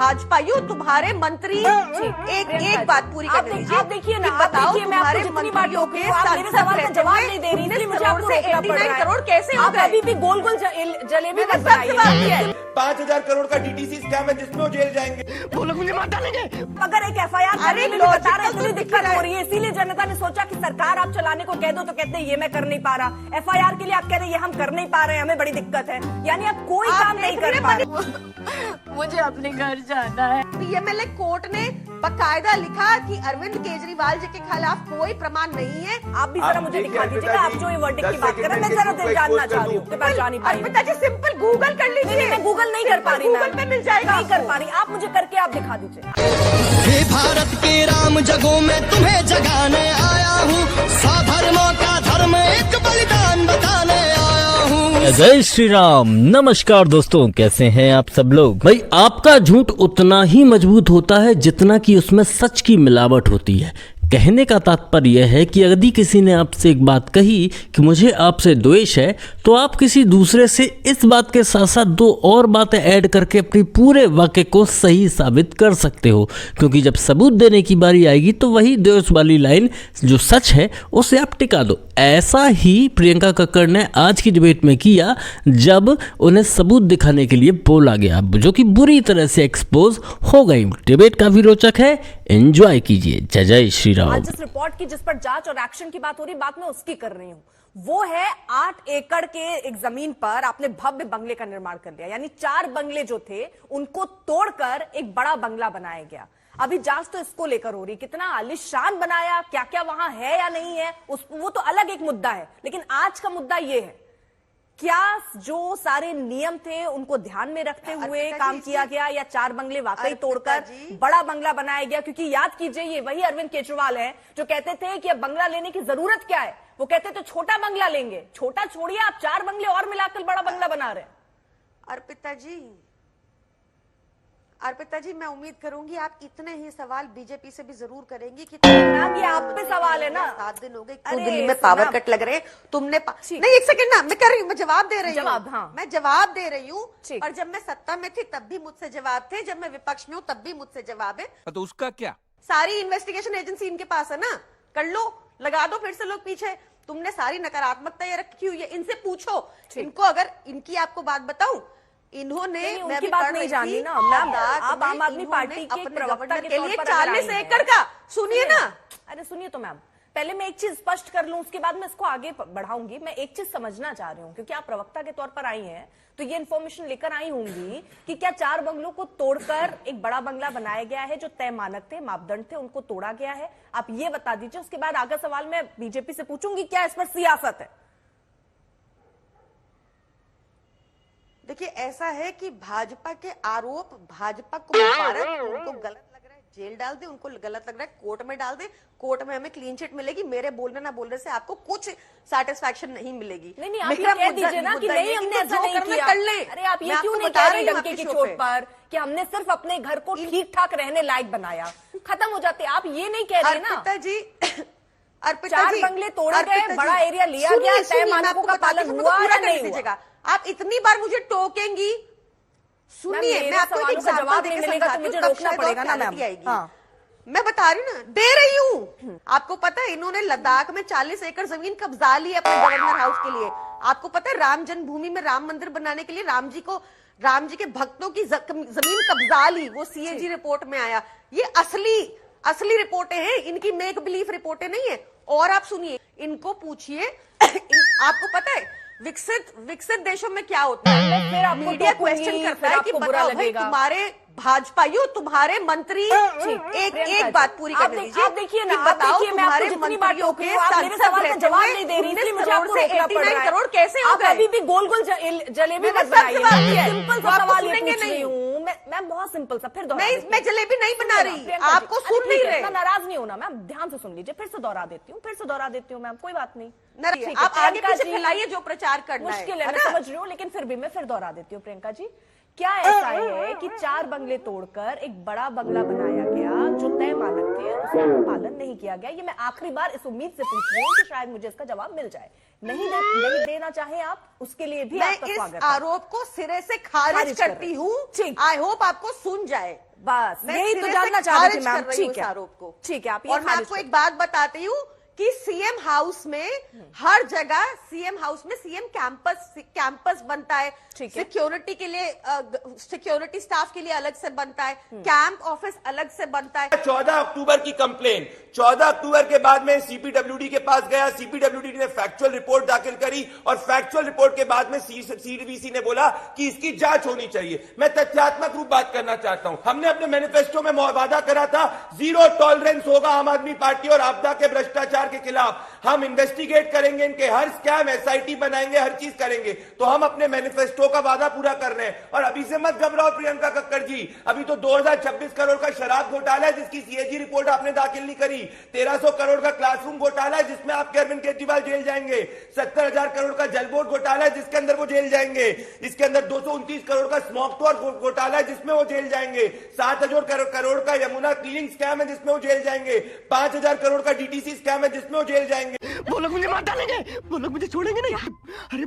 भाजपाइयों तुम्हारे मंत्री एक बात पूरी करने दीजिए। आप देखिए ना, बताओ मैं आपको जितनी बार टोक रही हूं, आप मेरे सवाल का जवाब नहीं दे रही, इसलिए मुझे आपको रोकना पड़ रहा है। करोड़ कैसे हो आप गए? अभी भी गोल गोल जलेबी मत बनाइए। 5,000 करोड़ का डीटीसी स्कैम है जिसमें वो जेल जाएंगे। वो लोग मुझे मार डालेंगे। अगर एक एफआईआर करने में बता रहे इतनी दिक्कत हो रही है, इसीलिए जनता ने सोचा कि सरकार आप चलाने को कह दो तो कहते हैं ये मैं कर नहीं पा रहा। एफआईआर के लिए आप कह रहे हैं ये हम कर नहीं पा रहे, हमें बड़ी दिक्कत है, यानी आप कोई काम नहीं कर पा रहे। मुझे अपने घर जाना है। पीएमएलए कोर्ट ने बकायदा लिखा कि अरविंद केजरीवाल जी के खिलाफ कोई प्रमाण नहीं है। आप भी जरा मुझे दिखा दीजिएगा, आप जो ये वर्डिक्ट की बात कर रहे हैं, मैं जरा जानना चाह रही हूँ, मैं जान नहीं पाई। अर्पिता जी सिंपल गूगल कर लीजिए। मैं गूगल नहीं कर पा रही, गूगल पे मिल जाएगा। नहीं कर पा रही, आप मुझे करके आप दिखा दीजिए। हे भारत के राम जगों में तुम्हें जगाने आया हूँ, साधर्मों का धर्म एक बलिदान बताने आया हूँ। जय श्री राम। नमस्कार दोस्तों, कैसे हैं आप सब लोग। भाई आपका झूठ उतना ही मजबूत होता है जितना कि उसमें सच की मिलावट होती है। कहने का तात्पर्य यह है कि यदि किसी ने आपसे एक बात कही कि मुझे आपसे द्वेष है, तो आप किसी दूसरे से इस बात के साथ साथ दो और बातें ऐड करके अपनी पूरे वाक्य को सही साबित कर सकते हो, क्योंकि जब सबूत देने की बारी आएगी तो वही द्वेष वाली लाइन जो सच है उसे आप टिका दो। ऐसा ही प्रियंका कक्कड़ ने आज की डिबेट में किया जब उन्हें सबूत दिखाने के लिए बोला गया, जो कि बुरी तरह से एक्सपोज हो गई। डिबेट काफी रोचक है, एंजॉय कीजिए। जय जय श्री राम। आज जिस रिपोर्ट की, जिस पर जांच और एक्शन की बात हो रही, बात मैं उसकी कर रही हूँ। वो है 8 एकड़ के एक जमीन पर आपने भव्य बंगले का निर्माण कर लिया, यानी 4 बंगले जो थे उनको तोड़कर एक बड़ा बंगला बनाया गया। अभी जांच तो इसको लेकर हो रही, कितना आलिशान बनाया, क्या क्या वहां है या नहीं है, वो तो अलग एक मुद्दा है। लेकिन आज का मुद्दा ये है, क्या जो सारे नियम थे उनको ध्यान में रखते हुए काम किया गया, या 4 बंगले वाकई तोड़कर बड़ा बंगला बनाया गया? क्योंकि याद कीजिए, ये वही अरविंद केजरीवाल हैं जो कहते थे कि अब बंगला लेने की जरूरत क्या है। वो कहते थे छोटा बंगला लेंगे। छोटा छोड़िए, आप 4 बंगले और मिलाकर बड़ा बंगला बना रहे हैं। अर्पिता जी मैं उम्मीद करूंगी आप इतने ही सवाल बीजेपी से भी जरूर करेंगी कि मैम ये आप पे सवाल है ना। 7 दिन हो गए, दिल्ली में पावर कट लग रहे हैं, तुमने नहीं, एक सेकंड ना, मैं कर रही हूँ, मैं जवाब दे रही हूँ। हाँ। मैं जवाब दे रही हूँ, और जब मैं सत्ता में थी तब भी मुझसे जवाब थे, जब मैं विपक्ष में हूँ तब भी मुझसे जवाब है। तो उसका क्या? सारी इन्वेस्टिगेशन एजेंसी इनके पास है ना, कर लो, लगा दो फिर से लोग पीछे। तुमने सारी नकारात्मकता ये रखी हुई है, इनसे पूछो इनको। अगर इनकी आपको बात बताऊं, इन्होंने उनकी बात नहीं जानी ना मैम, आप आम आदमी पार्टी के प्रवक्ता के लिए 40 एकड़ का सुनिए ना। अरे सुनिए तो मैम, पहले मैं एक चीज स्पष्ट कर लूं, उसके बाद मैं इसको आगे बढ़ाऊंगी। मैं एक चीज समझना चाह रही हूँ, क्योंकि आप प्रवक्ता के तौर पर आई हैं तो ये इन्फॉर्मेशन लेकर आई होंगी कि क्या 4 बंगलों को तोड़कर एक बड़ा बंगला बनाया गया है, जो तय मानक थे, मापदंड थे, उनको तोड़ा गया है? आप ये बता दीजिए। उसके बाद आगे सवाल मैं बीजेपी से पूछूंगी, क्या इस पर सियासत है? देखिए ऐसा है कि भाजपा के आरोप, भाजपा को मुबारक, उनको गलत लग रहा है जेल डाल दे, उनको गलत लग रहा है कोर्ट में डाल दे, कोर्ट में हमें क्लीन चिट मिलेगी, मेरे बोलने ना बोलने से आपको कुछ सेटिस्फैक्शन नहीं मिलेगी। नहीं, आप ये कह दीजिए ना कि नहीं हमने ऐसा नहीं किया। अरे आप ये क्यों नहीं कह रही डंके की चोट पर कि हमने सिर्फ अपने घर को ठीक ठाक रहने लायक बनाया, खत्म हो जाते। आप ये नहीं कह रहे ना। अर्पिता 4 बंगले तोड़े गए, बड़ा एरिया लिया गया, तय मानकों का पालन हुआ या नहीं हुआ? आप इतनी बार मुझे टोकेंगी, सुनिए मैं आपको एक एग्जांपल देके समझाती हूँ, मुझे रोकना पड़ेगा ना मैम। हाँ। मैं बता रही हूँ ना, दे रही हूँ। आपको पता है इन्होंने लद्दाख में 40 एकड़ जमीन कब्जा ली अपने गवर्नर हाउस के लिए। आपको पता है राम जन्मभूमि में राम मंदिर बनाने के लिए राम जी के भक्तों की जमीन कब्जा ली, वो सीएजी रिपोर्ट में आया। ये असली रिपोर्टें हैं, इनकी मेक बिलीफ रिपोर्टें नहीं है। और आप सुनिए, इनको पूछिए, आपको पता है विकसित देशों में क्या होता है? फिर आपको मीडिया क्वेश्चन करता है कि बताओ भाई तुम्हारे भाजपाइयों, तुम्हारे मंत्री एक बात पूरी करने दीजिए। आप देखिए ना, बताओ तुम्हारे मंत्रियों के सवाल का जवाब नहीं दे रही, इसलिए मुझे आपको रोकना पड़ रहा है। करोड़ कैसे हो गए? अभी भी गोल गोल जलेबी मत बनाइए। सिंपल सा सवाल ये पूछ रही हूँ मैं, बहुत सिंपल सा। फिर मैं जलेबी नहीं बना रही, आपको सुन नहीं रहे। नाराज नहीं होना मैम, ध्यान से सुन लीजिए। फिर से दोहरा देती हूँ मैम, कोई बात नहीं। आप आगे पीछे फैलाइए जो प्रचार करना है। मुश्किल है, मैं समझ रही हूँ, लेकिन फिर भी मैं फिर दोहरा देती हूँ प्रियंका जी क्या ऐसा है कि 4 बंगले तोड़कर एक बड़ा बंगला बनाया गया जो तय मानक थे, उसका पालन नहीं किया गया? ये मैं आखिरी बार इस उम्मीद से पूछ रही हूँ कि शायद मुझे इसका जवाब मिल जाए। नहीं देना चाहे आप, उसके लिए भी मैं आपका स्वागत इस है। आरोप को सिरे से खारिज करती हूँ। ठीक। आई होप आपको सुन जाए। बस मैं यही तो सिरे जानना से चाह रही थी खारिज मैम। कर रही हूँ ठीक इस है, आरोप को। ठीक है, आप ये और मैं खारिज आपको कर- एक बात बताती हूँ कि सीएम हाउस में हर जगह सीएम हाउस में सीएम कैंपस बनता है। ठीक है। सिक्योरिटी के लिए सिक्योरिटी स्टाफ के लिए अलग से बनता है, कैंप ऑफिस अलग से बनता है। 14 अक्टूबर की कंप्लेन 14 अक्टूबर के बाद में सीपीडब्ल्यूडी के पास गया। सीपीडब्ल्यूडी ने फैक्चुअल रिपोर्ट दाखिल करी और फैक्चुअल रिपोर्ट के बाद में सीडीवीसी ने बोला कि इसकी जांच होनी चाहिए। मैं तथ्यात्मक रूप बात करना चाहता हूं। हमने अपने मैनिफेस्टो में वादा करा था, जीरो टॉलरेंस होगा आम आदमी पार्टी और आपदा के भ्रष्टाचार के खिलाफ। हम इन्वेस्टिगेट करेंगे, इनके हर स्कैम एसआईटी बनाएंगे, हर चीज करेंगे। तो हम अपने मैनिफेस्टो का वादा पूरा कर रहे हैं। और अभी से मत घबराओ प्रियंका कक्कड़ जी, अभी तो 2026 करोड़ का शराब घोटाला है जिसकी सीएजी रिपोर्ट आपने दाखिल नहीं करी। 1300 करोड़ का क्लासरूम घोटाला है जिसमें आपके अरविंद केजरीवाल जेल जाएंगे। 70,000 करोड़ का जल बोर्ड घोटाला है जिसके अंदर वो जेल जाएंगे। इसके अंदर 229 करोड़ का स्मोक टॉर घोटाला है जिसमें वो जेल जाएंगे। 7,000 करोड़ का यमुना क्लीनिंग स्कैम है जिसमें वो जेल जाएंगे। 5,000 करोड़ का डीटीसी स्कैम है जिसमें वो जेल जाएंगे। वो लोग मुझे मार डालेंगे, वो लोग मुझे छोड़ेंगे नहीं। अरे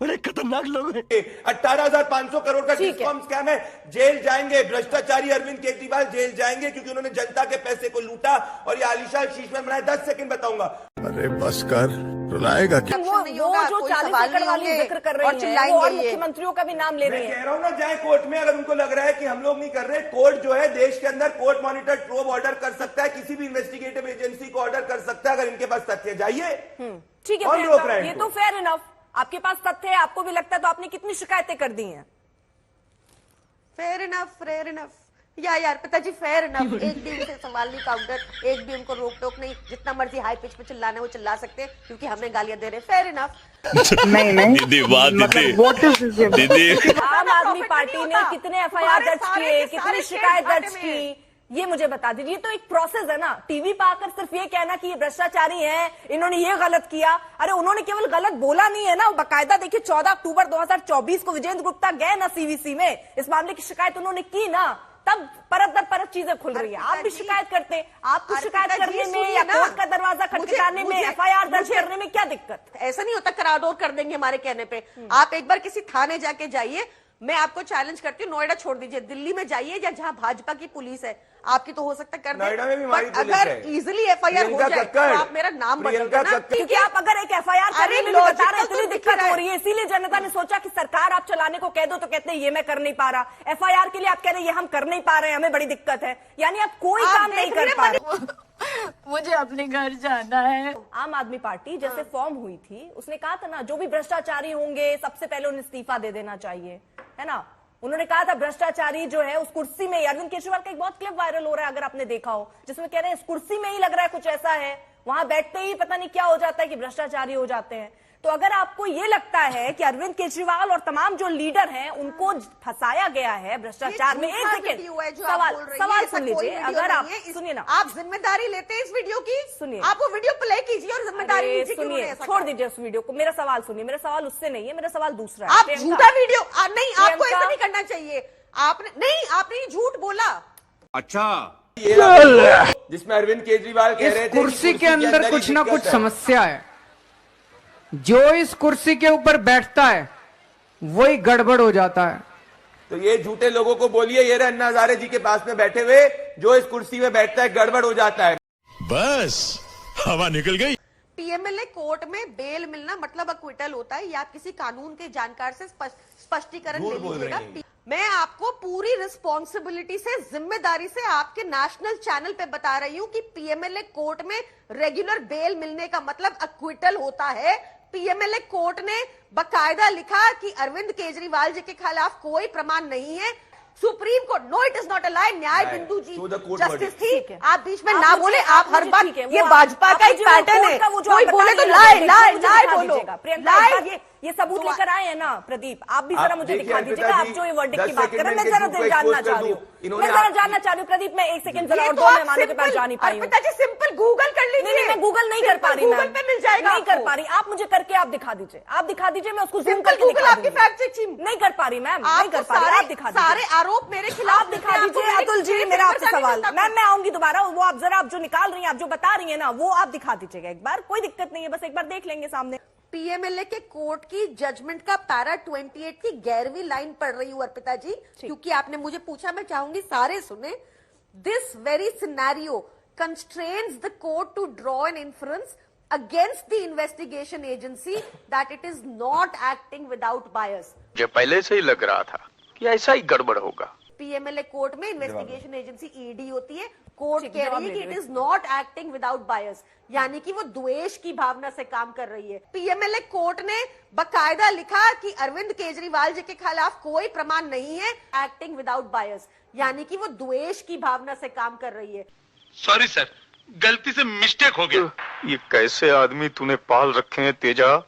बड़े खतरनाक लोग हैं। 18,500 करोड़ का ठीक है। डिस्कॉम स्कैम है, जेल जाएंगे। भ्रष्टाचारी अरविंद केजरीवाल जेल जाएंगे क्योंकि उन्होंने जनता के पैसे को लूटा और ये आलिशान शीश में बनाया। 10 सेकंड बताऊंगा। अरे बस कर, रुलाएगा क्या? वो नहीं होगा, जो कोई 40 सवाल एकड़ नहीं वाली होंगे जिक्र कर और रही है, चिल्लाएंगे वो और ये। मुख्यमंत्रियों का भी नाम ले रही मैं है। कह रहा हूं ना, जाए कोर्ट में अगर उनको लग रहा है कि हम लोग नहीं कर रहे। कोर्ट जो है देश के अंदर कोर्ट मॉनिटर प्रोब ऑर्डर कर सकता है, किसी भी इन्वेस्टिगेटिव एजेंसी को ऑर्डर कर सकता है अगर इनके पास तथ्य। जाइए, ठीक है कौन प्रियंका, रोक रहा है ये इनको? तो फेयर इनफ। आपके पास तथ्य है, आपको भी लगता है, तो आपने कितनी शिकायतें कर दी हैं? फेयर इनफ यार पिताजी, फेयर इनफ। एक भी उनसे सवाल नहीं काउंटर, एक भी उनको रोक टोक नहीं। जितना मर्जी हाई पिच पे चिल्लाना है वो चिल्ला सकते हैं क्योंकि हमें गालियां दे रहे हैं। Fair enough. नहीं दीदी वाह दीदी दीदी आम आदमी पार्टी ने कितने एफआईआर दर्ज सारे किए, के कितनी सारे शिकायत केस दर्ज घाटे में की, ये मुझे बता दीजिए। ये तो एक प्रोसेस है ना। टीवी पर आकर सिर्फ ये कहना कि ये भ्रष्टाचारी हैं, इन्होंने ये गलत किया। अरे उन्होंने केवल गलत बोला नहीं है ना, बकायदा देखिए 14 अक्टूबर 2024 को विजेंद्र गुप्ता गए ना सीवीसी में, इस मामले की शिकायत उन्होंने की ना, तब परत दर परत चीजें खुल रही है। आप भी शिकायत करते हैं, आपको शिकायत करने में या कोर्ट का दरवाजा खटखटाने में, एफआईआर दर्ज करने में क्या दिक्कत? ऐसा नहीं होता करारदाद कर देंगे हमारे कहने पे। आप एक बार किसी थाने जाके जाइए, मैं आपको चैलेंज करती हूँ, नोएडा छोड़ दीजिए, दिल्ली में जाइए या जहां भाजपा की पुलिस है, आपकी तो हो सकता है कर दे। नोएडा में भी हमारी But पुलिस अगर है। इजीली एफआईआर हो प्रियंका जाए कक्कड़, तो आप मेरा नाम बदल प्रियंका देना। कक्कड़। क्योंकि आप अगर एक एफआईआर करने में भी बता रहे हैं, इतनी दिक्कत हो रही है, इसीलिए जनता ने सोचा कि सरकार आप चलाने को कह दो तो कहते हैं ये मैं कर नहीं पा रहा। एफआईआर के लिए आप कह रहे हैं ये हम कर नहीं पा रहे हैं, हमें बड़ी दिक्कत है, यानी आप कोई आप काम नहीं देख कर रहे पा हैं, रहे। मुझे अपने घर जाना है। आम आदमी पार्टी जैसे फॉर्म हुई थी, उसने कहा था ना जो भी भ्रष्टाचारी होंगे सबसे पहले उन्हें इस्तीफा दे देना चाहिए, है ना। उन्होंने कहा था भ्रष्टाचारी जो है उस कुर्सी में, अरविंद केजरीवाल का एक बहुत क्लिप वायरल हो रहा है अगर आपने देखा हो, जिसमें कह रहे हैं इस कुर्सी में ही लग रहा है कुछ ऐसा है, वहां बैठते ही पता नहीं क्या हो जाता है कि भ्रष्टाचारी हो जाते हैं। तो अगर आपको ये लगता है कि अरविंद केजरीवाल और तमाम जो लीडर हैं उनको फंसाया गया है भ्रष्टाचार में, एक सेकंड सवाल सुन लीजिए, अगर आप सुनिए ना, आप जिम्मेदारी लेते हैं इस वीडियो की, सुनिए, आप वो वीडियो प्ले कीजिए और जिम्मेदारी लीजिए कि उन्होंने सुनिए, ऐसा छोड़ कहा। दीजिए उस वीडियो को। मेरा सवाल सुनिए, मेरा सवाल उससे नहीं है, मेरा सवाल दूसरा है। आप प्रियंका, झूठा वीडियो नहीं, आपको प्रियंका, ऐसा नहीं करना चाहिए। आपने ये झूठ बोला। अच्छा, ये जिसमें अरविंद केजरीवाल कह रहे थे कि कुर्सी के अंदर कुछ ना कुछ समस्या है। जो इस कुर्सी के ऊपर बैठता है वही गड़बड़ हो जाता है। तो ये झूठे लोगों को बोलिए, ये रहे अन्ना हजारे जी के पास में बैठे हुए, जो इस कुर्सी में बैठता है गड़बड़ हो जाता है। बस हवा निकल गई। पीएमएलए कोर्ट में बेल मिलना मतलब अक्विटल होता है, या आप किसी कानून के जानकार से स्पष्टीकरण ले झूठ बोल लीजिएगा। रही हैं। मैं आपको पूरी रिस्पॉन्सिबिलिटी से, जिम्मेदारी से आपके नेशनल चैनल पे बता रही हूं कि पीएमएलए कोर्ट में रेगुलर बेल मिलने का मतलब अक्विटल होता है। पीएमएलए कोर्ट ने बकायदा लिखा कि अरविंद केजरीवाल जी के खिलाफ कोई प्रमाण नहीं है। Supreme court, no it is not a lie, न्याय Bindu ji To the court justice verdict. थी। ठीक है। आप बीच में आप ना मुझे- बोले, आप आप हर मुझे बात, ठीक है, ये वो भाजपा आप का एक मुझे वो पैटर्न कोर्ट है, का वो जो कोई आप बोले बता तो रहे हैं, लाए मुझे लाए दिखा लाए बोलो, दीजिएगा। प्रियंका, लाए एक बार ये ये सबूत तो लेकर आए हैं ना प्रदीप, आप भी जरा मुझे देखिए दिखा अर्पिता दीजिएगा। आप जी, जो ये वर्डिक्ट 10 की बात कर रहे हैं, मैं सेकंड जरा में जानना expose चाह कर रही दूं। हूँ, इन्होंने मैं जरा आप- जानना चाह रही हूँ प्रदीप, मैं 1 सेकंड जरा ये और तो 2 आप मेहमानों के पास simple- जा नहीं पाई हूँ। अर्पिता जी सिंपल गूगल कर लीजिए। नहीं, मैं गूगल नहीं कर पा रही, गूगल मैम। पे मिल जाएगा नहीं कर आपको। पा रही, आप मुझे करके आप दिखा दीजिए, आप दिखा दीजिए, मैं उसको जूम सिंपल करके गूगल दिखा आपकी दूंगी। फैक्ट चेक टीम नहीं कर पा रही मैम, नहीं कर पा रही, आप दिखा दीजिए। सारे आरोप मेरे खिलाफ आप दिखा दीजिए अतुल जी, मेरा आपसे सवाल, मैम मैं आऊंगी दोबारा, वो आप जरा आप जो निकाल रही हैं, आप जो बता रही हैं ना, वो आप दिखा दीजिएगा एक बार, कोई दिक्कत नहीं है, बस एक बार देख लेंगे सामने। पीएमएलए के कोर्ट की जजमेंट का पैरा 28 की 11वीं लाइन पढ़ रही हूं अर्पिता जी, क्योंकि आपने मुझे पूछा, मैं चाहूंगी सारे सुने। This very scenario constrains the court to draw an inference against the investigation agency that it is not acting without bias. मुझे पहले से ही लग रहा था कि ऐसा ही गड़बड़ होगा। पीएमएलए कोर्ट में इन्वेस्टिगेशन एजेंसी ईडी होती है, कोर्ट कह रही है कि it is not acting without bias, यानी कि वो द्वेष की भावना से काम कर रही है। पीएमएलए कोर्ट ने बकायदा लिखा कि अरविंद केजरीवाल जी के खिलाफ कोई प्रमाण नहीं है, एक्टिंग विदाउट बायस, यानी कि वो द्वेष की भावना से काम कर रही है। सॉरी सर, गलती से मिस्टेक हो गया। ये कैसे आदमी तूने पाल रखे हैं तेजा?